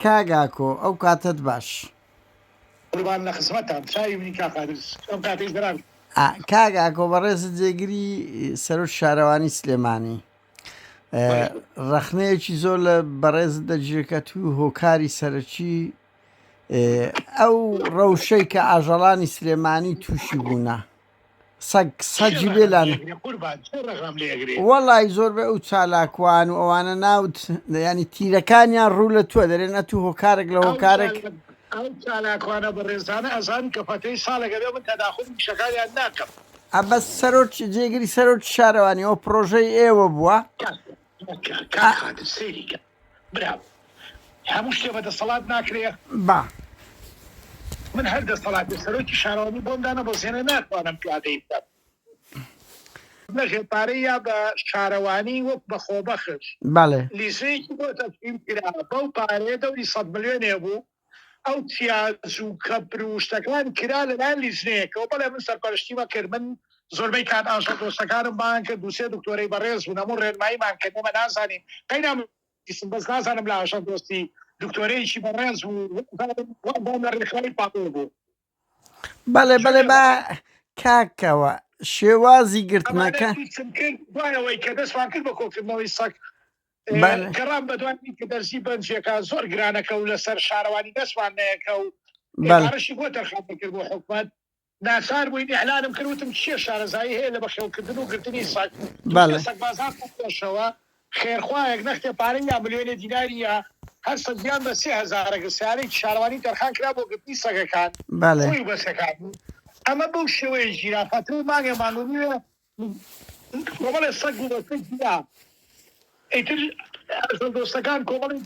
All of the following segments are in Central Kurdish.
کاگاکۆ ئەو کاتت باش قوربان لە خزمەتان چاوی کاقادرس ئەم کاتێک دەران کاگاکۆ بەڕێزت جێگیری سەرۆک شارەوانی سلێمانی ڕەخنەیەکی زۆر لە بەڕێزت دەگیرێکە تو هۆکاری سەرەکی ئەو ڕەوشەی کە ئاژەڵانی سلێمانی تووشی بوونە سەگی بێلان وەڵی زۆر بە ئەو چالاکوان و ئەوانە ناوت ینی تیرەکانیان ڕوو لە توە دەرێن ئە تو هۆکارێک لە هۆکارێک ئەو چالاکوانە بەڕێزانە ئەزان کە پەتەی ساڵێکە بێ من تەداخل شەکاریان ناکەم ئەبەس سەرۆک جێگیری سەرۆک شارەوانی ئەو پرۆژەی ئێوە بووە سێریکە برا هەموو شتێ بە دەسەڵات ناکرێ با من هەر دەسەڵات سەرۆکی شارەوانی بۆمدانە بۆ سێنە ناتوانم پیادەی بکەم نەژێپارەی یا بە شارەوانی وەک بە خۆبەخش بەڵێ لیسەیەکی بۆ تەفهیم کرا بەو پارەیە دەوری 100 ملیۆنێ بوو ئەو چیاز و کەپر و شتەکان کرا لەلایەن لیسنەیەکەوە بەڵێ من سەرپەرشتیمە کرد من زۆربەی کات ئاشە دۆستەکانم بان کرد دووسێ دکتۆرەی بەڕێز بوون هەموو ڕێنماییمان کردەمە نازانین قەینام بەس نازانم لە ئاشە دۆستی دکتۆرەیەکی بەڕێز بوو لە ڕێکخراوی پاپۆ بوو بەڵێ بەڵێ با کاکەوە شێوازی گرتنەکە دوایەوەی کە دەستوان کرد بە کۆکردنەوەی سەگ گەڕام بە دوانی کە دەرزی بەنجێکە زۆر گرانەکە و لەسەر شارەوانی دەستوانەیەکە و بەڕشی بۆ تەرخان کرد بۆ حکومەت ناچار بووین ئیعلانم کردوتم چیە شارەزایی هەیە لە بەخێوکردن و گرتنی سەگ سەگبازان پێشەوە خێرخوایەک نەختێ پارەی یا ملیۆنێ دیناری یا هەر سەدیان بە 3000 سیارەی شارەوانی تەرخان کرا بۆ گرتنی سەگەکان خۆی بەسەکان ئەمە بەو شێوەیە ژیرافەت و مانگێ مانگوێ کۆمەڵێ سەگ و بەسەگ گیرا ئیتر دۆستەکان کۆمەڵی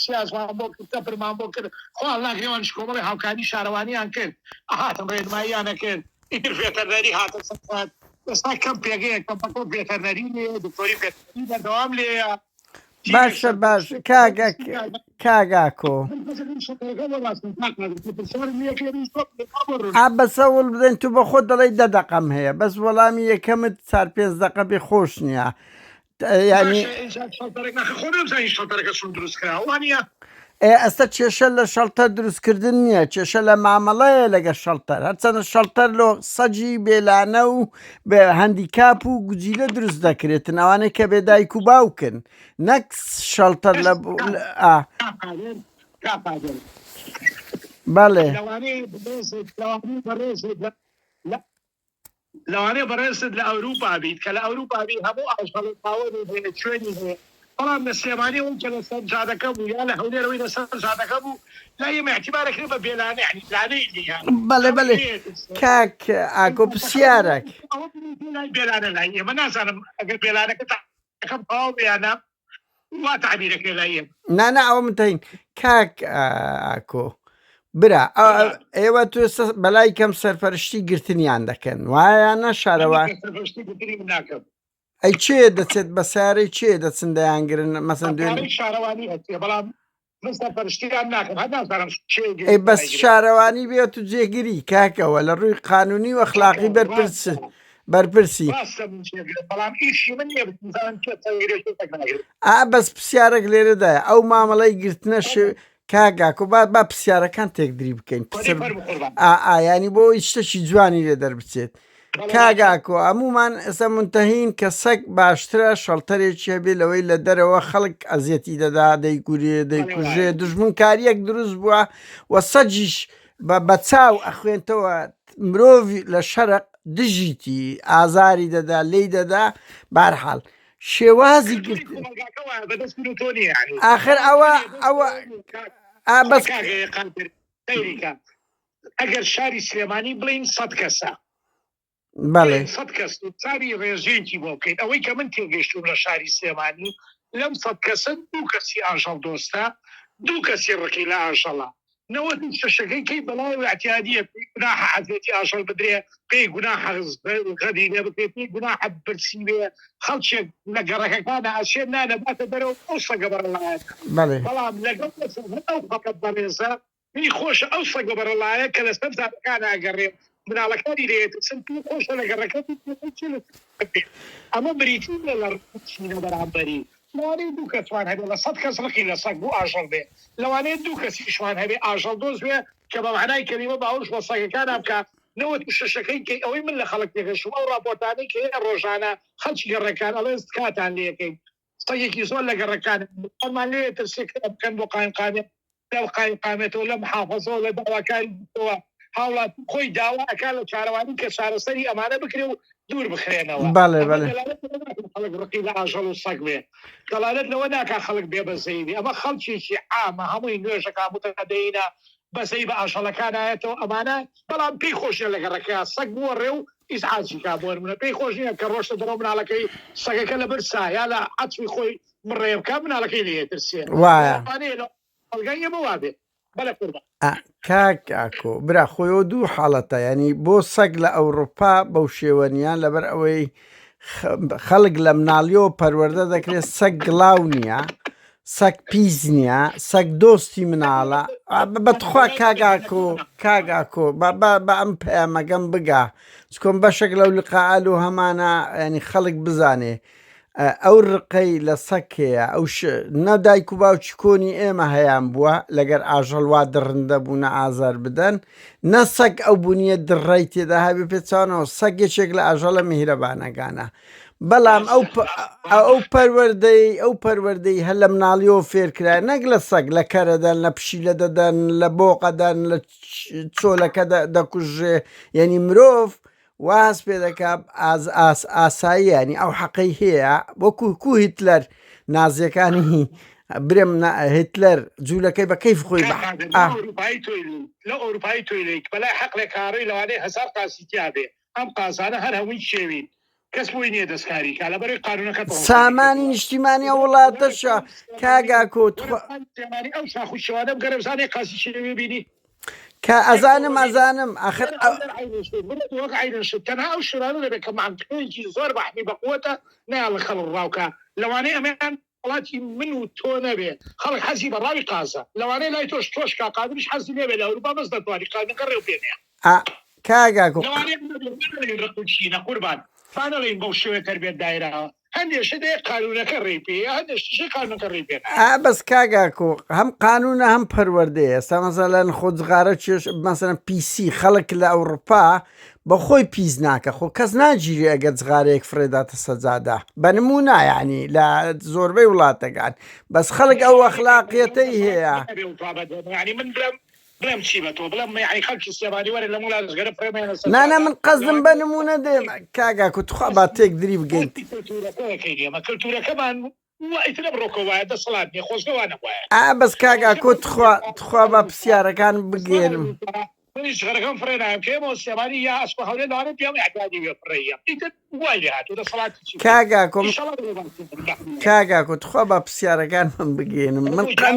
سیازمان بۆ کرد تەپرمان بۆ کرد خوا ناگرێوانش کۆمەڵی هاوکانی شارەوانیان کرد هاتم ڕێنماییانە کرد ئیتر ڤێتەرنەری هاتە سەفات ئێستا کەم پێگەیە کەم بەکۆ ڤێتەرنەری لێ دکتۆری ڤێتەرنەری بەردەوام لێیە باشە باش کاگاکۆ بەسەوڵ بدەین تو بە خۆ دەڵی 10 دقەم هەیە بەس وەڵامی یەکەمت 4-5 دقە بێ خۆش نییە ینی ئەستا کێشە لە شەڵتەر دروستکردن نییە کێشە لە مامەڵەیە لەگە شەڵتەر هەرچەندە شەڵتەر لۆ سەجی بێلانە و بە هەندیکاپ و گوجیلە دروست دەکرێتن ئەوانەی کە بێدایک و باوکن نەک شەڵتەر لە بەڵێ لەوانەیە بەڕێزت لە ئەوروپا بیت کە لە ئەوروپا بی هەموو ئاشغەڵ شوێنی هەیە بەڵام لە سلێمانی ئەوم کە لەسەر جادەکە بوو یا لە هەولێرەوەی لەسەر جادەکە بوو لا ئێمە اعتیبارەکرێ بە بێلانە یعنی پلانەی بەڵێ بەڵێ کاک ئاکۆ پرسیارێک بێلانە لای ئێمە نازانم ئەگەر بێلانەکەم تەواو بێیانە وا تعبیرەکرێ لای ئێمە نانە ئەوە متین کاک ئاکۆ برا ئێوە تو بەلای کەم سەرپەرشتی گرتنیان دەکەن وایانە شارەوە ئەی چێ دەچێت بە سارەی چێ دەچن دەیانگرن مەسەن دوێن شارەوانی هەیە بەڵام بەس شارەوانی بێت و جێگیری کاکەوە لە ڕووی قانونی و ئەخلاقی بەرپرسی بەس پرسیارێک لێرەدایە ئەو مامەڵەی گرتنە کاگاکۆ با پرسیارەکان تێکدری بکەین ینی بۆ شتێکی جوانی لێ دەربچێت کاگاکۆ هەمومان ئێستا منتەهین کە سەگ باشترە شەڵتەرێکی هەبێ لەوەی لە دەرەوە خەڵک ئەزیەتی دەدا دەیگورێ دەیکوژێ دژمنکاریەک دروست بووە و سەجیش بە چاو ئەخوێنتەوە مرۆڤ لە شەرق دژیتی ئازاری دەدا لی دەدا بارحاڵ شێوازی گرت ئاخر ئەوە بەس ئەگەر شاری سلێمانی بڵین 100 کەسە بەڵێ 100 کەس چاری ڕێژەیەکی بۆ بکەیت ئەوەی کە من تێگەشتوم لە شاری سلێمانی لەم 100 کەسە 2 کەسی ئاژەڵ دۆستە 2 کەسی ڕقی لە ئاژەڵە 96 کەی بەڵای اعتیادیە گوناح حەزێتی ئاژەڵ بدرێ پێی گوناح غەدی لێ بکرێت پێی گوناح برسی بێ خەڵکێک لە گەڕەکەکانە ئەشێن نانەباتە بەرەو ئەو سەگە بەرەڵایەت بەڵام لەگەڵ ئەو فەقەت بەڕێزە منی خۆشە ئەو سەگە بەرەڵایە کە لەسەر زادەکان ئاگەڕێ مناڵەکانی لێت سنتی خۆشە لە گەڕەکەت ئەمە بریتی لە ڕچینە بەرامبەری لەوانەیە دوو کەسوان هەبێ لە 100 کەس ڕقی لە سەگ بوو ئاژەڵ بێ لەوانەیە دوو کەسیشوان هەبێ ئاژەڵ دۆز بێ کە بە معنای کەلیمە باوەش بە سەگەکان بکە نەوەت شەشەکەی کەی ئەوەی من لە خەڵک تێگەشم ئەو راپۆرتانەی کە ڕۆژانە خەڵکی گەڕەکان ئەڵێن کاتان لێەکەین سەگێکی زۆر لە گەڕەکان ئەمان لێ ترسێک بکەن بۆ قایمقامێت لەو قایمقامێتەوە لە محافەزەوە لە داواکاریەوە هاوڵات خۆی داواکان لە چارەوانی کە چارەسەری ئەمانە بکرێ و دوور بخرێنەوە خەڵک ڕقی لە ئاژەڵ و سەگ بێ دەڵالت لەوە ناکا خەڵک بێ بەزەیبی ئەمە خەڵکیێکی عامە هەمووی نوێژەکە متەقەدەینە بەسەی بە ئاژەڵەکانایەتەوە ئەمانە بەڵام پێی خۆشیە لە گەڕەکە سەگ بووە ڕێ و ئیزعاجی کا بۆ منە پێی خۆشیە کە ڕۆشتە دەڕۆ مناڵەکەی سەگەکە لە برسا یا لە عەچوی خۆی مڕێبکە مناڵەکەی لێترسێ وایە هەڵگای بە وابێ بەلە قوربان کاک ئاکۆ برا خۆیەوە دوو حاڵەتە ینی بۆ سەگ لە ئەوروپا بەو شێوەنیان لەبەر ئەوەی خەڵک لە مناڵیەوە پەروەردە دەکرێت سەگ گڵاو نییە سەگ پیس نییە سەگ دۆستی مناڵە بەتخوا کاگاکۆ بە ئەم پەیامەگەم بگا چکۆم بەشێک لەو لقاعال و هەمانە ینی خەڵک بزانێ ئەو ڕقەی لە سەکەیە ئەو نەدایک و باوکی کۆنی ئێمە هەیان بووە لەگەر ئاژەڵوا دڕندە بوونە ئازار بدەن نە سەگ ئەو بوونیە دڕای تێدا هەبێ پێچانەوە سەگێکێک لە ئاژەڵە میهرەبانەکانە بەڵام ئەو پەروەردەی هەر لە مناڵیەوە فێرکرای نەک لە سەگ لە کەرەدەن لە پشیلە دەدەن لە بۆقەدەن لە چۆلەکە دەکوژێ یعنی مرۆڤ واز پێ دەکا ئاساییانی ئەو حەقەی هەیە وەکو هیتلەر نازیەکانی برم هیتلەر جوولەکەی بە کەیف خۆی لە ئەوروپای تۆیلێک بەلای حەقلێک کارڕی لەوانەیە هەزار قاسیتیا بێ ئەم قازانە هەر هەمووی شێوین کەس بۆی نییە دەستکاری کا لەبەرەوەی قانونەکە سامانی نیشتیمانی وڵاتەشە کاگاکۆ ئەو شاخوشەوانە بگەرەزانێ قاسی شێوێ بینی کە ئەزانم آخر تەنها ئەو شرانە دەبێت کە مانتقەیەکی زۆر بەحمی بەقوتە نایڵ خەڵ ڕاوکە لەوانەیە ئەمەیان وڵاتی من و تۆ نەبێ خەڵک حەزی بە ڕاوی قازە لەوانەیە لای تۆش کا قادرش حەزی نێبێ لە ئەوروپا بەس دەتوانی قانونەکە ڕێو پێنێ کاگاکۆ ڕقوچینە قوربان فانەڵین بەو شوێ تربێت دایراوە هەندێشە دێ قانونەکە ڕێپێ هەندێشتشی قانونەکە ڕێپێ بەس کاگاکۆ هەم قانونە هەم پەروەردەیە ئێستا مەسەلەن خۆجغارە چێش مەسەلەن پیسی خەڵک لە ئەوروپا بەخۆی پیس ناکە خۆ کەس ناگیری ئەگە جغارەیەک فرێداتە سەجادا بەنمونە یعنی لە زۆربەی وڵاتەکان بەس خەڵک ئەو ئەخلاقیەتەی هەیە بڵێم چی بە تۆ بڵێم یعنی خەڵکی سێبانی وەرە لە مولا دەستگەرە فڕێمەیە نانە من قەزم بە نمونە دێم کاگاکۆ توخوا با تێک دری بگەیت ئەمە کلتورەکەمان ئیترە بڕۆکە وایە دەسەڵات نیە خۆشگەوانە وایە بەس کاگاکۆ تخوا بە پرسیارەکان بگێنم غەرەکەم فرێنایم کێمەوە سێبانی یا ئەسپە هەولێ داوانێت پێم ئەعدادی وێ فڕێیە ئیتر وای لێ هاتوو دەسەڵاتی کاگاکۆ تخوا بە پرسیارەکان من بگێنم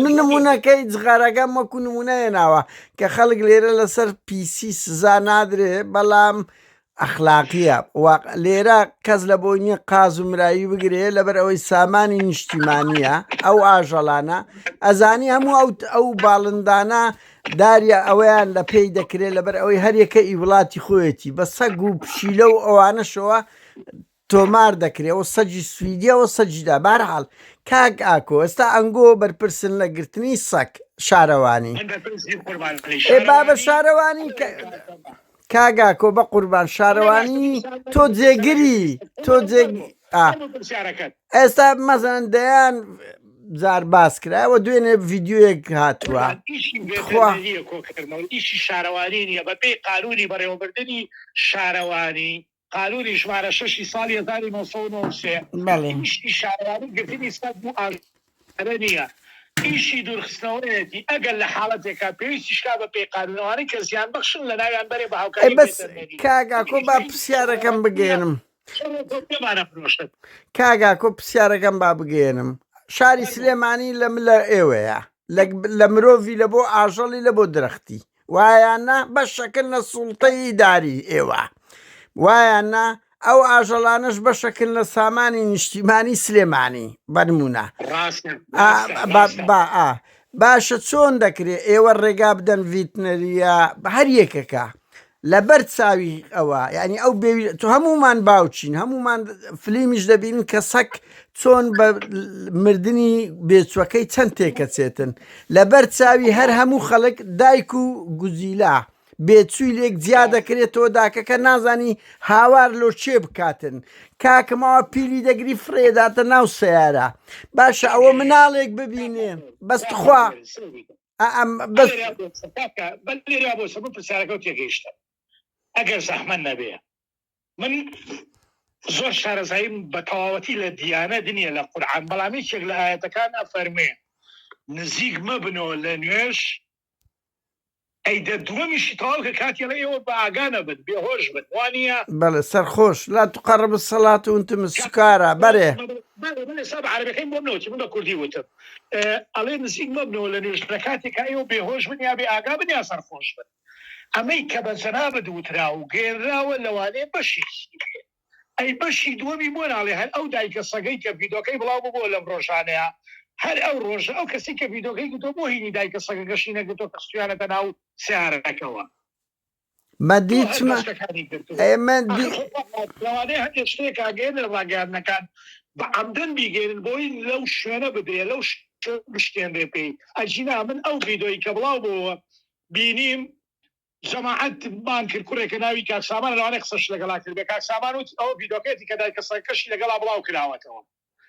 من نمونونەکەی جغارەکان وەکو نمونەیە ناوە کە خەڵک لێرە لەسەر پیسی سزا نادرێ بەڵام ئەخلاقیە لێرە کەس لە بۆ نییە قاز و مرایی بگرێ لەبەر ئەوەی سامانی نیشتیمانیە ئەو ئاژەڵانە ئەزانی هەموو ئەو باڵندانە داریە ئەوەیان لە پێی دەکرێت لەبەر ئەوەی هەرێکە ئی وڵاتی خۆیەتی بە سەگ و پشیلە و ئەوانەشەوە تۆمار دەکرێەوە سەجی سویدیەوە سەجیدا بارحاڵ کاک ئاکۆ ئێستا ئەنگۆ بەرپرسن لە گرتنی سەگ شارەوانی بابە شارەوانی کاگاکۆ بە قوربان شارەوانی تۆ جێگری ئێستا مەزەن دەیان زار باس کرایەوە دوێنێ ڤیددیوەک هاتووە ئیشی شارەوانی نیە بە پێی قانونی بەڕێوەبردننی شارەوانی قانونی ژمارە 6 ساڵی 1993 شارەوانی گرتنی سەد بوو ئاژەڵە نییە ئیشی دوورخستنەوەیەتی ئەگەر لە حاڵەتێکا پێویستی شکا بە پێی قانونەوانی کە زیان بەخشن لە ناویان بەرێ بە هاوکاری بەس کاگاکۆ با پرسیارەکەم بگێنم کاگاکۆ پرسیارەکەم با بگێنم شاری سلێمانی لە ئێوەیە لە مرۆڤی لە بۆ ئاژەڵی لە بۆ درەختی وایاننا بە شەکل لە سوڵتەی داری ئێوە وایاننا ئەو ئاژەڵانش بە شەکل لە سامانی نیشتیمانی سلێمانی بەنمونە باشە چۆن دەکرێت ئێوە ڕێگا بدەن ڤیتنەریە هەر یەکەکە لەبەر چاوی ئەوە یعنی ئەو تو هەمومان باوچین هەمومان فلیمیش دەبین کە سەک چۆن بە مردنی بێچوەکەی چەند تێکەچێتن لەبەر چاوی هەر هەموو خەڵک دایک و گوزیلا بێچووی لێک جیا دەکرێتەوە داکەکە نازانی هاوار لۆ چێ بکاتن کاکەمەوە پیلی دەگری فرێداتە ناو سیارە باشە ئەوە مناڵێک ببینێ بەستخوا پرسیارەکە تێگەیشتە ئەگەر زەحمەت نەبێ من زۆر شارەزاییم بە تەواوەتی لە دیانە دنیا لە قورعان بەڵامی چێک لە ئاەتەکان ئەفەرمێ نزیک مەبنەوە لە نوێش ئەیدە دووەمیشی تەواو کە کاتی لە ئێوە بە ئاگانە بن بێهۆش بن وانە بەڵێ سەرخۆش لا تقرب الصلاة وانتم سکارە بەرێ ساب عربەکەی بۆ بنەوە من بە کوردی وتم ئەڵێ نزیک مەبنەوە لە نوێش لە کاتێکا ئێوە بێهۆش بن یا بێ ئاگا بن یا سەرخۆش بن ئەمەی کە بە جەنابەت وترا و گێنراوە لەوانەیە بەشی ئەی بەشی دووەمی بۆ ناڵێ هەر ئەو دایکە سەگەی کە ڤیدۆکەی بڵاو بۆ لەم ڕۆژانەیە هەر ئەو ڕۆژە ئەو کەسی کە ڤیدۆکەی گوتۆ بۆ هینی دایکە سەگە گەشتی نەگوتۆ کە سویانەتە ناو سیارەکەەوە مەدیچمە ئێمە لەوانەیە هەندێک شتێک ئاگەێن لە ڕاگەاندنەکان بە عەمدەن بیگەێنن بۆی لەو شوێنە بدرێ لەو بشتێنرێ پێی ئەجینا من ئەو ڤیدۆی کە بڵاو بۆوە بینیم جەماعەت بان کرد کوڕێکە ناوی کاکسامان لەوانەیە قسەش لەگەڵا کرد بێ کاکسامان وت ئەو ڤیدۆکەتی کە دایکە سەگەکەشی لەگەڵا بڵاو کراوەتەوە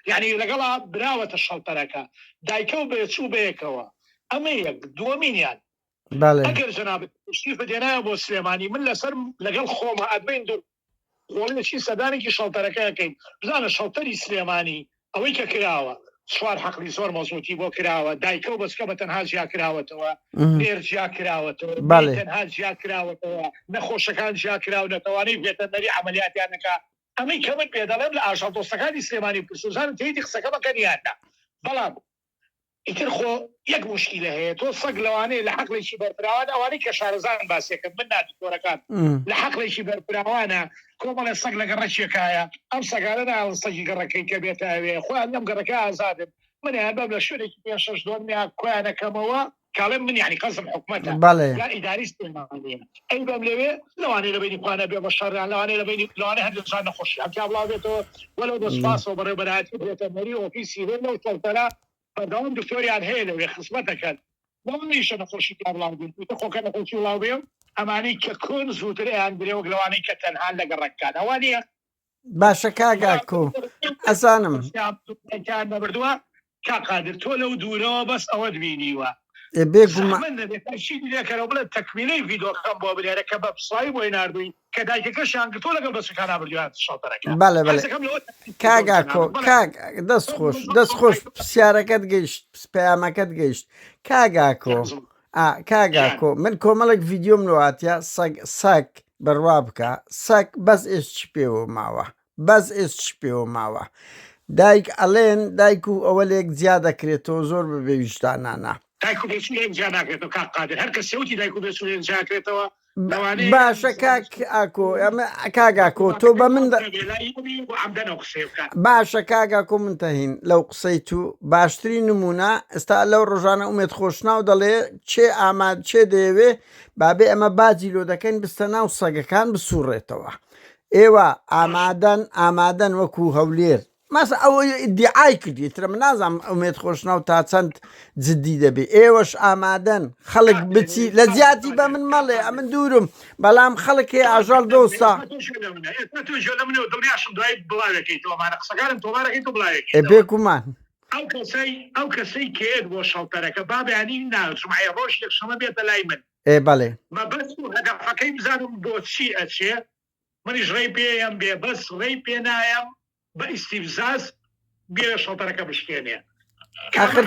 یعنی لەگەڵا براوەتە شەڵتەرەکە دایکە و بێچوو بەیەکەوە ئەمە یەک دووەمینیان ئەگەر جەنابەت شتی بدێنایە بۆ سلێمانی من لەسەر لەگەڵ خۆمە ئەدبین دوو خۆڵێکی سەدانێکی شەڵتەرەکەیەکەین بزانە شەڵتەری سلێمانی ئەوەی کە کراوە سوار حەقلی زۆر مەزوتی بۆ کراوە دایکە و بەسکە بە تەنها جیا کراوەتەوە لێر جیا کراوەتەوە تەنها جیا کراوەتەوە نەخۆشەکان جیا کراونەتەوانەی بێتەنەری عملیاتیانەکە ئەمەی کە من پێ دەڵێم لە ئاژەڵ دۆستەکانی سلێمانی پرسوزانن تێیدی قسەکە بەکەنیاندا بەڵام ئیتر خۆ یەک مشکیلە هەیە تۆ سەگ لەوانەیە لە حەقڵێکی بەرپراوان ئەوانەی کە شارەزان باسیەکەن من نادیتۆرەکان لە حەقڵێکی بەرپراوانە کۆمەڵێ سەگ لە گەڕەکێکایە ئەم سەگانە ناڵ سەگی گەڕەکەی کە بێتاوێ خۆیان لەم گەڕەکە ئازادن منیان بەم لە شوێنێکی پێ شەش دۆنیا کۆیانەکەمەوە کاڵێم من یعنی قەزم حکومەتە یا ئیداری سلێمانیە ئەی بەم لەوێ لەوانەیە لەبینی خوانە بێ بە شەڕیان لەوانەیە لەبینی لەوانەیە هەندێکجان نەخۆشی ئەمکا بڵاو بێتەوە وەلەو دەسپاسەوە بەڕێوەبەرهاتی بێتە مەری ئۆفیسی هێن لەو شەڵتەرە بەردەوام دکتۆریان هەیە لەوێ خزمەتەکەن وەمیشە نەخۆشی کا بڵاو بێن خۆکە نەخۆشی بڵاو بێم ئەمانەی کە کۆن زووتر ئەیان درێوە لەوانەی کە تەنها لە گەڕەکان ئەوانەیە باشە کاگاکۆ ئەزانم بردووە کا قادر تۆ لەو دوورەوە بەس ئەوە بینیوە بێگومانەکەەوە بڵێ تەکمیلەی ڤیدۆکەم بۆ برێرە کە بە پسایی بۆی نردووی کە دایکەکەشیان تۆ لەگەڵ بەسەکانە بردووات شەڵتەرەکە بەڵێ بەڵێ کاگاکۆ دەست خۆش پرسیارەکەت گەیشت پەیامەکەت گەیشت کاگاکۆ من کۆمەڵێک ڤیدیۆم نواتە سەگ بڕوا بکە سەگ بەس ئێسچ پێوە ماوە بەس ئێسچ پێوە ماوە دایک ئەڵێن دایک و ئەوە لێک جیا دەکرێتەوە زۆر بەبێ ویژدانانە دایک و بێچوو جیا ناکرێتەوە کاک قادر هەر کە سێوتی دایک و بێچوو جاکرێتەوە باشە کاکۆ ئەمە کاگاکۆ تۆ بە من باشە کاگاکۆ منتەهین لەو قسەی تو باشترین نمونە ئێستا لەو ڕۆژانە ئومێد خۆشناو دەڵێ چێ ئاماد چێ دەیەوێ بابێ ئەمە باجی لۆ دەکەین بستە ناو سەگەکان بسوڕێتەوە ئێوە ئامادەن وەکو هەولێر مەسە ئەوە ئیدعای کردی ترە من نازانم ئومێد خۆشناو تا چەند جددی دەبێ ئێوەش ئامادەن خەڵک بچی لە جیاتی بە من مەڵێ ئەمن دوورم بەڵام خەڵکێ ئاژەڵ دۆستا بێکومان ئەو کەسەی کێت بۆ شەڵتەرەکە بابیانی ناژمای ڕۆژ یەکشەمە بێتە لای من بەڵێ مەبەست هەدەفەکەی بزانم بۆ چی ئەچێ منیش ڕێی پێیان بێ بەس ڕێی پێ نایم بە ئیسیفزاز بێ شەڵتەرەکە بشکێنێ ئاخر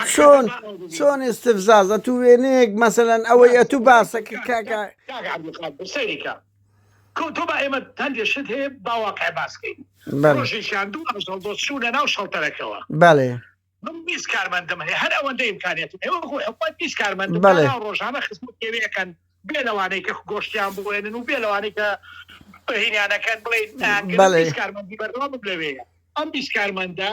چۆن ئستفزازە تو وێنەیەک مەسەلەن ئەوەی ئەتو باسەکە سەریکە تۆ بە ئێمە هەندێشت هەیە باواقع باسکەین ڕۆژێکیان دوو ئەژەڵ دۆچوونە ناو شەڵتەرەکەوە بەڵێ من بیست کارمەندم هەیە هەر ئەوەندە ئیمکانێتم ئێوە حکومەت بیست کارمەندم ڕۆژانە خزمەت ئێوەیەکەن بێ لەوانەی کە گۆشتیان بڵێنن و بێ لەوانەی کە هینیانەکەن بڵێن کارمەندی بەردەوام بلەوەیە ئەم بیست کارمەندە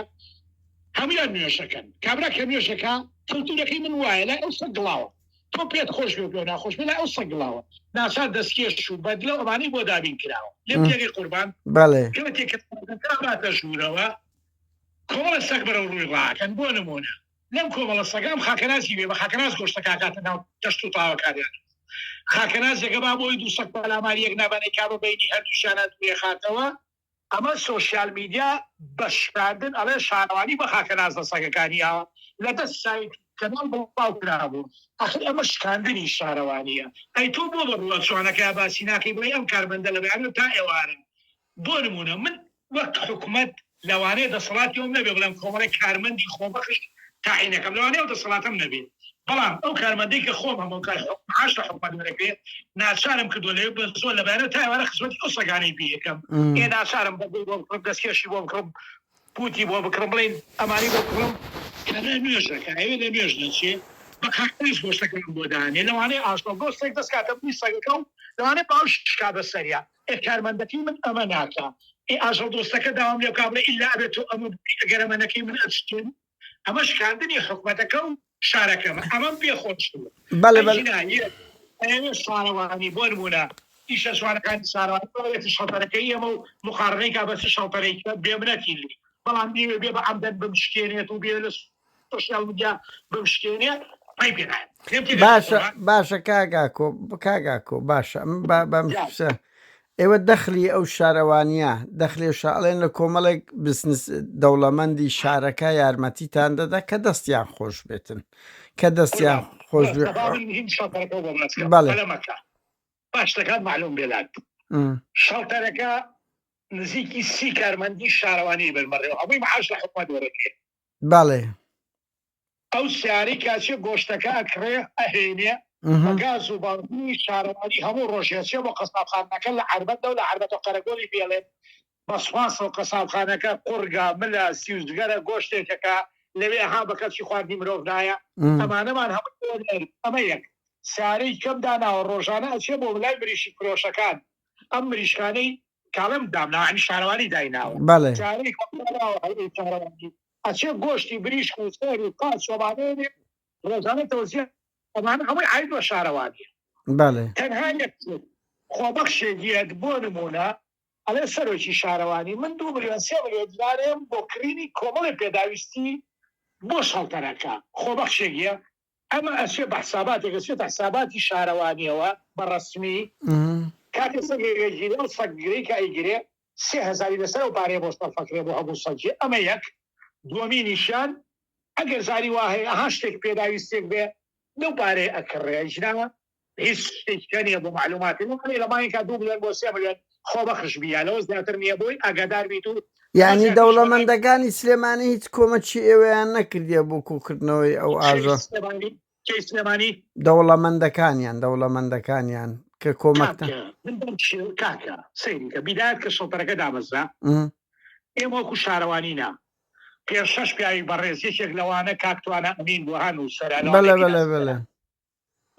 هەمویان نوێشەکەن کابرا کە نوێشەکە کەلتورەکەی من وایە لای ئەو سەگ گڵاوە تۆ پێت خۆش بێ ناخۆش بێ لای ئەو سەگ گڵاوە ناسا دەستکێش و بەدلە ئەمانەی بۆ دابین کراوە لێ پێگەی قوربان بەڵێ کەوە تێکەکەاتە ژوورەوە کۆمەڵە سەگ بەرەو ڕووی ڕاکەن بۆ نمونە لەم کۆمەڵە سەگام خاکەناسی بێ بە خاکەناس گۆشتە کاکاتە ناو دەشت و تاوەکاریان خاکەناس جێگە با بۆی دوو سەگ پەلاماری یەک نابانەی کا بە بینی هەردووشانە توێ خاتەوە ئەمە سۆشیال میدیا بەشاندن ئەڵێ شانوانی بە خاکەناس لە سەگەکانیەوە لە دەست سایت کەناڵ بڵاو کرابوو ئەخر ئەمە شکاندنی شارەوانیە ئەی تۆ بۆ بەڕووە چوانەکە باسی ناکەی بڵێ ئەم کارمەندە لە بەیانە تا ئێوارن بۆ نمونە من وەک حکومەت لەوانەیە دەسەڵاتیەوە نەبێ بڵێم کۆمەڵی کارمەندی خۆبەخش تاعینەکەم لەوانەیە دەسەڵاتم نەبێت بەڵام ئەو کارمەندەی کە خۆم هەموو معاش لە حکومەت وەرەگرێت ناچارم کردووە لەوێ بە زۆر لەبارە تا ئێوارە خزمەتی ئەو سەگانەی پێ یەکەم ئێ ناچارم بۆ بکڕم دەستکێشی بۆ بکڕم پوتی بۆ بکڕم بڵێن ئەمانی بۆ بکڕم لە نوێژەکە ئەوێ لە نوێژ نەچێ بە کاکتریش گۆشتەکەم بۆ دانێ لەوانەیە ئاشتۆ گۆستێک دەستکاتە بووی سەگەکە و لەوانەیە باوش شکا بەسەریا کارمەندەکەی من ئەمە ناکە ئاژەڵ دۆستەکە داوام لێ کابڵێ ئیلا ئەبێت تۆ ئەمە گەرەمەنەکەی من ئەچتێن ئەمە شکاندنی حکومەتەکە و شارەکەمە ئەمەم پێ خۆش شارەوانی بۆ نمونە ئیشە شوانەکانی ساراوانێت شەڵتەرەکەی ئەمە و مخارنەی کا بەس شەڵتەرەی بێمنەتی لی بەڵام دیوێ بێ بە عەمدەن بمشکێنێت و بێ لە سۆشیال میدیا بمشکێنێ باشە کاگاکۆ باشە بەمشە ئێوە دەخلی ئەو شارەوانیە دەخلی شاڵێن لە کۆمەڵێک بزنس دەوڵەمەندی شارەکە یارمەتیتان دەدا کە دەستیان خۆش بێتن کە دەستیان خۆش باشەکان معلوم بێلات شەڵتەرەکە نزیکی 30 کارمەندی شارەوانی بەرمەڕێەوە هەمووی معاش لە حکومەت وەرەگرێت بەڵێ ئەو سیاری کاچێ گۆشتەکە ئەکڕێ ئەهێنێ گاز و باڵنی شارەوانی هەموو ڕۆژێچێ بۆ قەسابخانەکە لە عربەتە و لە عربەتە قەرەگۆڵی بێڵێن بەسواس و قەسابخانەکە قورگا ملە سیوزگەرە گۆشتێکەکە لەوێ ها بە کەچی خواردنی مرۆڤ نایە ئەمانەمان هەموو ئەمە یەک سیارەی کەم داناوە ڕۆژانە ئەچێ بۆ لای مریشی فرۆشەکان ئەم مریشکانەی کاڵم دامناوانی شارەوانی دایناوە ئەچێ گۆشتی بریشک و سەر و قات شۆبانێ ڕۆژانە تەوزیە ئەمانە هەمووی عید بە شارەوانی تەنها خۆبەخشێگیت بۆ نمونە ئەڵێ سەرۆکی شارەوانی من 2 ملیۆن 3 ملیۆن دلارێم بۆ کڕینی کۆمەڵی پێداویستی بۆ شەڵتەرەکە خۆبەخشێگیە ئەمە ئەچێ بە حساباتێک ئەچێت حساباتی شارەوانیەوە بە ڕەسمی کاتێ سەگێگیرێ و سەگگرەی کە ئەیگرێ 3000 لەسەر و پارێ بۆ سەرفەکرێ بۆ هەموو سەگی ئەمە یەک دووەمی نیشان ئەگەر زاری وهەیە ئەها شتێک پێداویستێک بێ لەو پارێ ئەکڕێ ژناوە هیچ شتێکیە بۆ معلوماتی لە ماینکە 2 ملیۆن بۆ 3 ملیۆن خۆبەخش بیە لەوە زیاتر نییە بۆی ئاگادار بیت و یعنی دەوڵەمەندەکانی سلێمانی هیچ کۆمەچی ئێوەیان نەکردیە بۆ کۆکردنەوەی ئەو ئاژە سلێمانی دەوڵەمەندەکانیان کە کۆمەکتە کاکە سەیریکە بیدایەت کە شەڵتەرەکە دامەزدا ئێمە وەکو شارەوانینا پێ 6 پیاوی بەڕێز یەکێک لەوانە کاکتوانە ئەمین بوهان و بەلە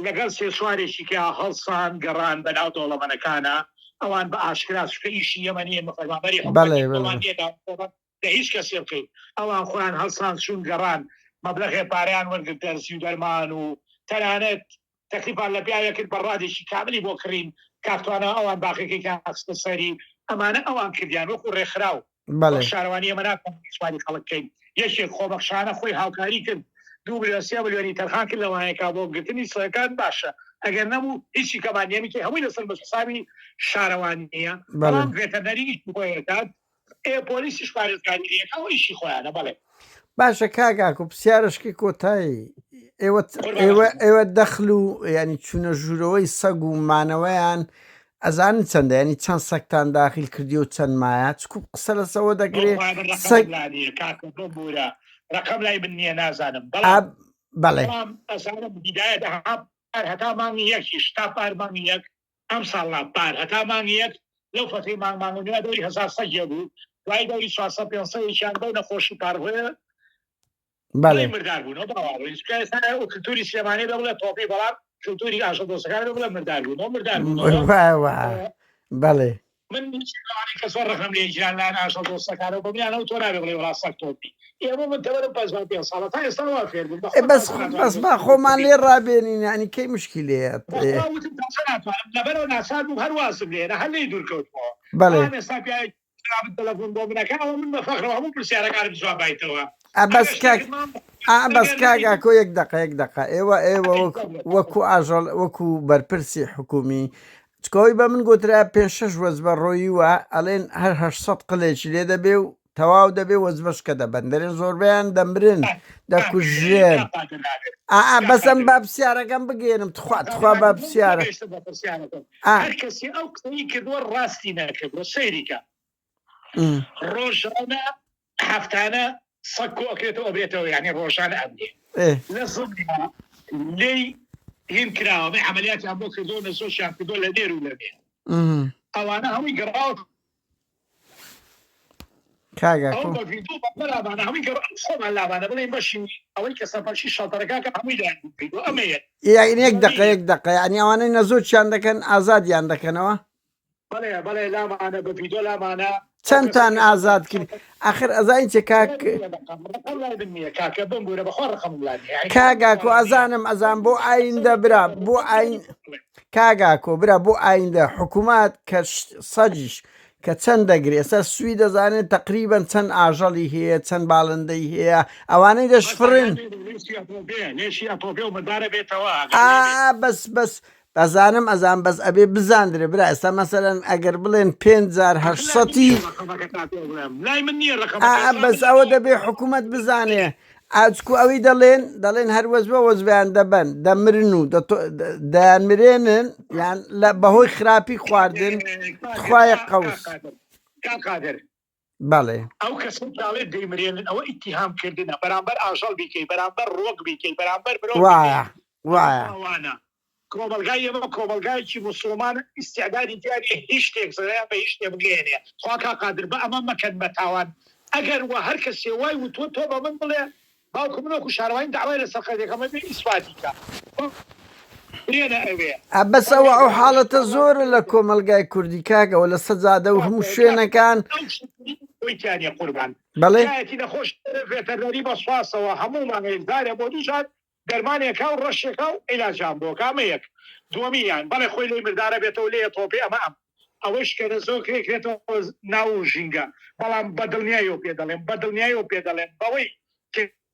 لەگەڵ سێ سوارێکی کە هەڵسان گەڕان بەناو دەوڵەمەندەکانە ئەوان بە ئاشکرا شکە ئیشی ئەمەنیە مەفەرمانبەری هیچ کەسێ بکەین ئەوان خۆیان هەڵسان چون گەڕان مەبلەغێ پاریان وەرگرت دەرسی و دەرمان و تەنانەت تەکلیفان لە پیاوێکرد بە ڕادێکی کاملی بۆ کڕین کاکتوانە ئەوان باقیەکەی کاستە سەری ئەمانە ئەوان کردیان وەکو ڕێکخراو شارەوانی ئەمە ناکەن سواری خەڵکەین یەکێک خۆبەخشانە خۆی هاوکاری کرد 2 ملیۆن 3 ملیۆنی تەرخان کرد لەوانەیەکا بۆ گرتنی سەگەکان باشە ئەگەر نەبوو هیچی کەمانیەمی هەمووی لەسەر بەسەساوی شارەوانیە بەڵام ڤێتەرنەری خۆیەکات پۆلیسیش پارێزگاریەکە و ئیشی خۆیانە بەڵێ باشە کاگاکۆ پرسیارشکی کۆتایی ئێوە دەخل و ینی چونە ژوورەوەی سەگ و مانەوەیان ئەزانن چەندە ینی چەند سەگتان داخل کردی و چەند مایە چکو قسە لەسەوە دەگرێت ڕقم لای من نییە نازانم بەڵێ بدایە هەتا مانگی یەکیش تا پارمانگی یەک ئەم ساڵا پار هەتا مانگی یەک لەو فەتەی مانگمانگوە دەوری 1000 سەگێ بوو دوای دەوری 400 بەو نەخۆشی پارهۆیە مردار بوون کلتوری سلێمانی بڵێ تۆپی بەڵام کلتوری ئاژە دۆستەکان بڵێ مردار بوون بەڵێ من کە زۆر ڕقم لێ ژیان لاەن ئاژە دۆستەکانە بەمیانەوە تۆ نابێ بڵێ وڵا سەگ تۆپی ئێمە من تەوەرم 5 ساڵە تا ئێستا وا فێر بوون بەس با خۆمان لێ ڕابێنین ینی کەی مشکلەیە لەبەرەوە ناسان بوو هەرواسم لێرە هەر لێی دوورکەوتەوە بەڵێ ئێستا جواب التلفون بۆ منەکە ئەوە من بە فەخرەوە هەموو پرسیارەکانم جواب دایتەوە بەس کاگاکۆ یەک دقە ئێوە وەکو ئاژەڵ وەکو بەرپرسی حکومی چکەوەی بە من گوترا 5-6 وەز بە ڕۆیی وە ئەڵێن هەر 800 قلێکی لێ دەبێ و تەواو دەبێ وەزبەشکە دەبەن دەرێن زۆربیان دەمرن دەکوژێن بەسم با پرسیارەکەم بگێنم تخوا با پرسیارە هەر کەسی ئەو قسەی کردووە ڕاستی نەکردوە سەیریکە ڕۆژانە هەفتانە سەکۆ ئەکرێتەوە بێتەوە یعنی ڕۆژانە ئەبێ لە زڵیا لێی هین کراوە عملیاتیان بۆ کردۆ لە زۆرشیان کردۆ لە دێر و لەبێ ئەوانە هەمووی گەڕاوە لابانە بڵێن بەشی ئەوەی کە سەفەرشی شەڵتەرەکە هەمووی یەک دقە ینی ئەوانەی نەزۆرچیان دەکەن ئازادیان دەکەنەوە بەڵێ لامانە بە ڤیدۆ لامانە چەندتان ئازاد کرد ئاخر ئەزای چێ کاگاکۆ ئەزانم ئەزان بۆ ئایندە برا بۆ کاگاکۆ برا بۆ ئایندە حکوومەت کە سەجیش کە چەند دەگرێت ئێستا سوی دەزانێت تقریبەن چەند ئاژەڵی هەیە چەند باڵندەی هەیە ئەوانەی دەشفرن بەس ئەزانم ئەزان بەس ئەبێ بزاندرێ برا ئێستا مەسەرەن ئەگەر بڵێن 5,800 بەس ئەوە دەبێ حکوومەت بزانێ ئاچکو ئەوەی دەڵێن هەر وەز بە وەزبیان دەبەن دەمرن و دەیانمرێنن یان بەهۆی خراپی خواردن خوایە قەوس بەڵێ ئەو کەسڵێت دەیمرێنن ئەوە ئیتیهامکردنە بەرامبەر ئاژەڵ بیکەی بەرامبەر ڕۆک بیکەی بەرامبەر وایە کۆمەلگای ئەمە کۆمەلگایکی مسلمان ئیسیعدادی دیاری هیچ شتێک زەیان بە هیچ شتێ بگەێنێ خوا قادر بە ئەمە مەکەن بە تاوان ئەگەر وە هەر کەسێ وای و تۆ بە من بڵێ باوکو منەکو شارەوانی داوای لە سەقەدێکەمە بێ ئیسپاتیکە بەس ئەوە ئەو حاڵەتە زۆرە لە کۆمەلگای کوردی کاگەوە لە سەجادە و هەموو شوێنەکان قوربان بەڵێ نەخۆش ڤێتەرنەری بە سواسەوە هەموومان هێزدارێ بۆ دووشات دەرمانێکا و ڕەشێکا و عیلاجان بۆ کامەیەک دووەمیان بەڵێ خۆی لێ مردارە بێتەوە لێ تۆپی ئەمە ئەوەش کە زۆر کرێتەوە ناو ژینگە بەڵام بەدڵنیایەوە پێ دەڵێن بەدڵنیایەوە پێ دەڵێن بەوەی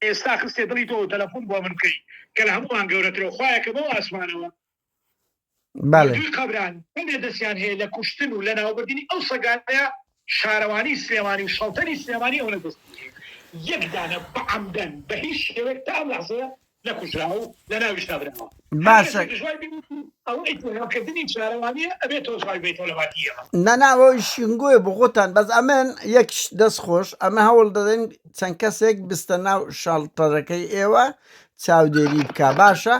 ئێستا خستێ دڵی تۆ تەلەفۆن بۆ من بکەی کە لە هەمووان گەورەترەوە خوایەکە بۆ ئاسمانەوە دوی قەبران بێ دەستیان هەیە لە کوشتن و لە ناوبردنی ئەو سەگانەیە شارەوانی سلێمانی و شەڵتەنی سلێمانی ئەوە دەست یەکدانە بە عەمدەن بە هیچ شێوەیەک تا ئەم لەحزەیە نەکوژراوە لە ناویشتا براوە باشە ئەوکردنی شارەوانیە ئەبێتەوە سوای بێتەوە لە واتیەوە نەناوەی شنگوویە بۆ خۆتان بەس ئەمن یەک دەست خۆش ئەمە هەوڵ دەدەین چەند کەسێک بستە ناو شاڵتەرەکەی ئێوە چاودێری بکە باشە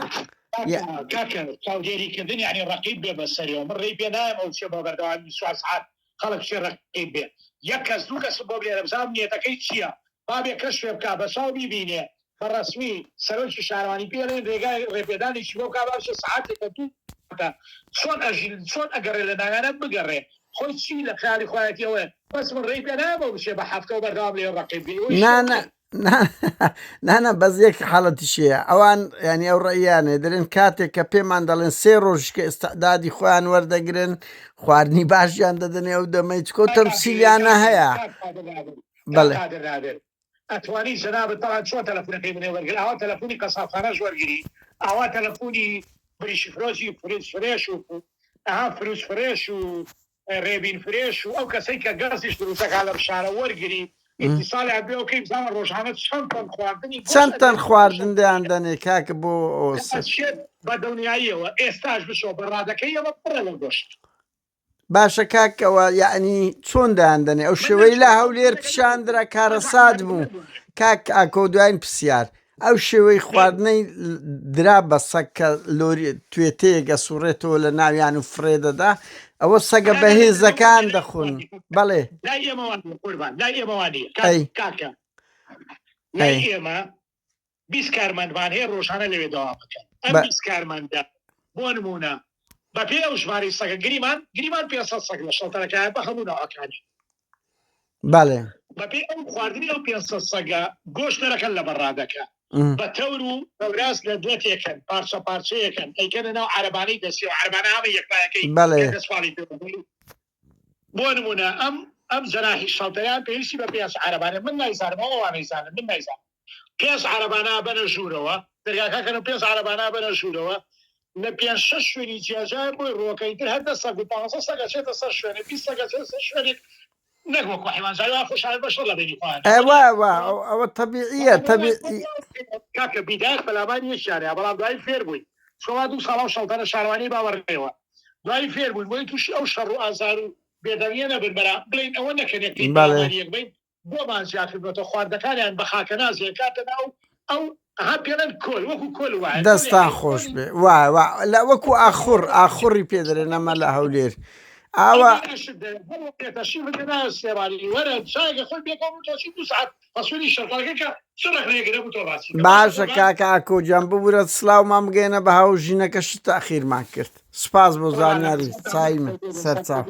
چاودێریکردن یعنی ڕقیب بێ بەسەریەوە من ڕێی پێ نایەم ئەو چێ بۆ بەردەوامی 4 ساعات خەڵک شێ ڕقیب بێ یەک کەس دوو کەس بۆ بێرە بزانم نیەتەکەی چییە بابێ کەس شوێ بکە بەساو بیبینێ بەڕەسمی سەرۆکی شارەوانی پێڵێن ڕێگای ڕێپێدانێکی بۆ کا باشە ساعاتێکە دوو چۆن ئەگەڕێ لە ناوانە بگەڕێ خۆی چی لە خیالی خۆیەتیەوە بەس من ڕێی پێ نایە بۆ بشێ بە هەفتەوە بەردەوام لێ ڕقیب بێ نانە بەس یەک حاڵەتیشەیە ئەوان ینی ئەو ڕێیانێ دەرێن کاتێک کە پێمان دەڵێن 3 ڕۆژ کە ئێستادادی خۆیان وەردەگرن خواردنی باشیان دەدەنێ ئەو دەمەی چکۆ تەمسیلیانە هەیە بەڵێ ئەتوانی جەنابەت تاوان چۆن تەلەفۆنەکەی منێ وەرگری ئەوە تەلەفۆنی قەسابخانەش وەرگری ئەوە تەلەفۆنی بریشی فرۆشی فروش فرێش و فروش فرێش و ڕێبین فرێش و ئەو کەسەی کە گەزیش دروستەکە لە شارە وەرگری ئیتیساڵی هەبێ ئەوکەی بزانە ڕۆژانە چەند تەن خواردن دەیان دەنێ کاکە بۆ بە دڵنیاییەوە ئێستاش بشۆ بەڕادەکەی ئەوە پڕە لە گۆشت باشە کاکەوە یعنی چۆن دایاندنێ ئەو شێوەی لە هەولێر پیشاندرا کارەساد بوو کاک ئاکۆ دوایین پرسیار ئەو شێوەی خواردنەی درا بە سەگ کە لۆری توێتەیەگە سوڕێتەوە لە ناویان و فرێدەدا ئەوە سەگە بەهێزەکان دەخۆن بەڵێ لای ئێمە 20 کارمەندمان هەیە ڕۆژانە لەوێ داوا بکەن ئەم 20 کارمەندە بۆ نمونە بە پێ ئەو ژمارەی سەگە گریمان 500 سەگ لە شەڵتەرەکەیان بە هەموو ناوەکانی بەڵێ بە پێی ئەو خواردنی ئەو 500 سەگە گۆشت دەرەکەن لە بەڕادەکە بە تەور و بەوراس لە دوێتێکن پارچە پارچەیەکن ئەیکەنە ناو عەرەبانەی دەسی و عەرەبانە هەمە یەکلایەکەی دەسواڵی بۆ نمونە ئەم ئەم جەناحی شەڵتەیان پێویستی بە پێنج عەرەبانە من نایزانم ئەوان نەیزانن من نایزانم پێنج عەرەبانە بەنە ژوورەوە دەرگاکەکەن پێنج عەرەبانە بەنە ژوورەوە لە پێنج شەش شوێنی جیاجار بۆی ڕۆکەیتر هەر 10 سەگ و 15 سەگە چێتە سەر شوێنێ 20 سەگە چێتە سەر شوێنێک نەک وەکو حیوانزاری وا خۆشحال بەشەر لە بینی خوان ئەوە طبیعیە طبیعی کاکە بیدایەک بەلامانی یەکیانەیە بەڵام دوای فێر بووی شما 2 ساڵ شەڵتەنە شاروانی باوەڕێەوە دوای فێر بووین بۆی تووشی ئەو شەڕ و ئازار و بێدەنگیە نەبن بەرا بڵین ئەوە نەکەنێت بین بۆمان زیاتربێتە خواردەکانیان بە خاکە نازیە کاتەنا ئەو ئەها پێڵەن کۆل وەکو کۆل وایە دەستان خۆش بێ لە وەکو ئاخوڕی پێدرێن ئەمە لە هەولێر ئاوە باشە کاکە ئاکۆجان ببورە سلااومان بگەێنە بە هاوژینەکەش تاخیرمان کرد سپاس بۆ زانیاری چای من سەرچاو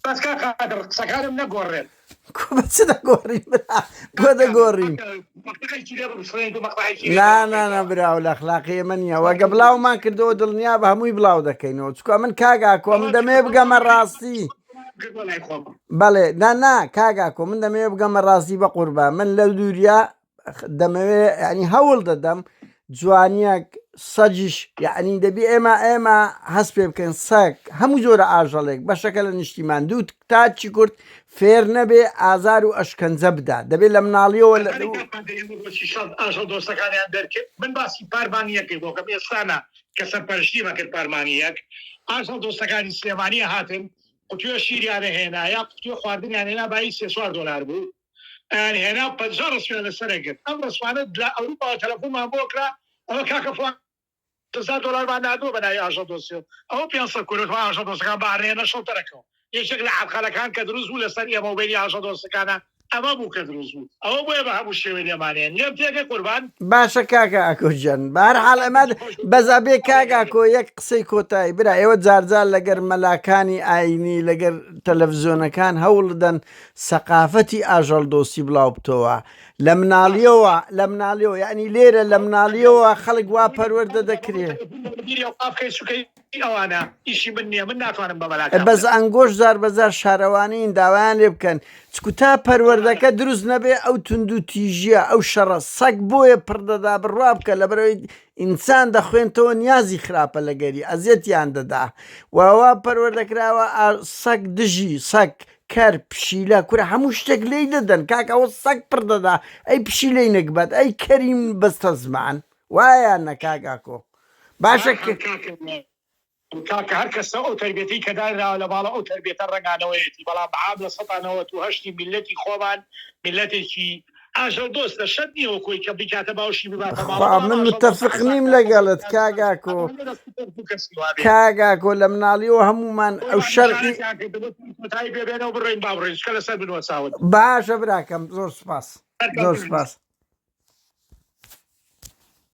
قسەکانم نەگۆڕێن چ دەگۆڕین بۆ دەگۆڕین نانە براو لە اخلاقی من نیە وەگە بڵاومان کردەوە دڵنیا بە هەمووی بڵاو دەکەینەوە چکە من کاگاکۆ من دەمێ بگەمە ڕاستی بەڵێ نا کاگاکۆ من دەمێ بگەمە ڕاستی بە قوربە من لە دووریا دەمەوێ ینی هەوڵ دەدەم جوانیەک سەجیش یعنی دەبی ئێمە هەست پێ بکەین سەگ هەموو جۆرە ئاژەڵێک بەشەکە لە نیشتیمان دوو تاچی کورد فێر نەبێ ئازار و ئەشکەنجە بدا دەبێت لە مناڵیەوە دۆستەکانیان دەرکرد من باسی پارمانیەکەی بۆکە ئێستانە کە سەرپەرشتی مەکرد پارمانیەک ئاژەڵ دۆستەکانی سلێمانیە هاتن قوتووە شیریانە هێنا یا قوتووە خواردنیان هێنا بای $3 بوو هێنا 50 ڕسوێنە لەسەرەگرت ئەم ڕسوانە لە ئەوروپا تەلەفۆنمان بۆکرا ئەوە کاکە فڵان $10 نادووە بەناوی ئاژەڵ دۆستی ئەوە 500 کورۆ ئاژەڵ دۆستەکان بەڕێنە شەڵتەرەکەەوە یەکێک لە عەبخەلەکان کە دروست بوو لەسەر ئێمە وبەری ئاژەڵ دۆستەکانە ئەمە بوو کە دروست بوو ئەوە بۆیە بە هەموو شێوەی لێمانێن لێم تێگە قوربان باشە کاکە ئاکۆجان بەهەرحاڵ ئەمە بەزابێ کاگاکۆ یەک قسەی کۆتایی برا ئێوە جارجار لەگەر مەلاکانی ئاینی لەگەر تەلەڤیزۆنەکان هەوڵ دەن سەقافەتی ئاژەڵ دۆستی بڵاو بتەوە لە مناڵیەوە یعنی لێرە لە مناڵیەوە خەڵک وا پەروەردە دەکرێت ئەوانە ئیشی من نییە من ناتوانم بە مەلاک بەس ئەنگۆش زار بەزار شارەوانین داوایان لێ بکەن چکو تا پەروەردەکە دروست نەبێ ئەو تونند و تیژیە ئەو شەڕە سەگ بۆیە پڕدەدا بڕوا بکە لە بەرەوەی ئینسان دەخوێنتەوە نیازی خراپە لەگەری ئەزیەتیان دەدا وەوا پەروەردەکراوە سەگ دژی سەگ کەر پشیلە کورە هەموو شتێک لی دەدەن کاکەەوە سەگ پڕدەدا ئەی پشیلەی نەکبەت ئەی کەریم بەستە زمان وایان نەکاگاکۆ باشە کاکە هەر کەسە ئەو تربێتی کە داراوە لە باڵە ئەو تربێتە ڕنگانەوەیەتی بەڵام بەعام لە 1970 میلەتی خۆمان میلەتێکی ئاژەڵ دۆست لە شەد نیەوە کۆی کە بکاتە باوشی بباتە من متفق نیم لەگەڵت کاگاکۆ لە مناڵیەوە هەمومان ئەو شەرقی بێبێنەوە بڕێن با بڕێن لەسەر بنوە چاوت باشە براکەم زۆر سپاس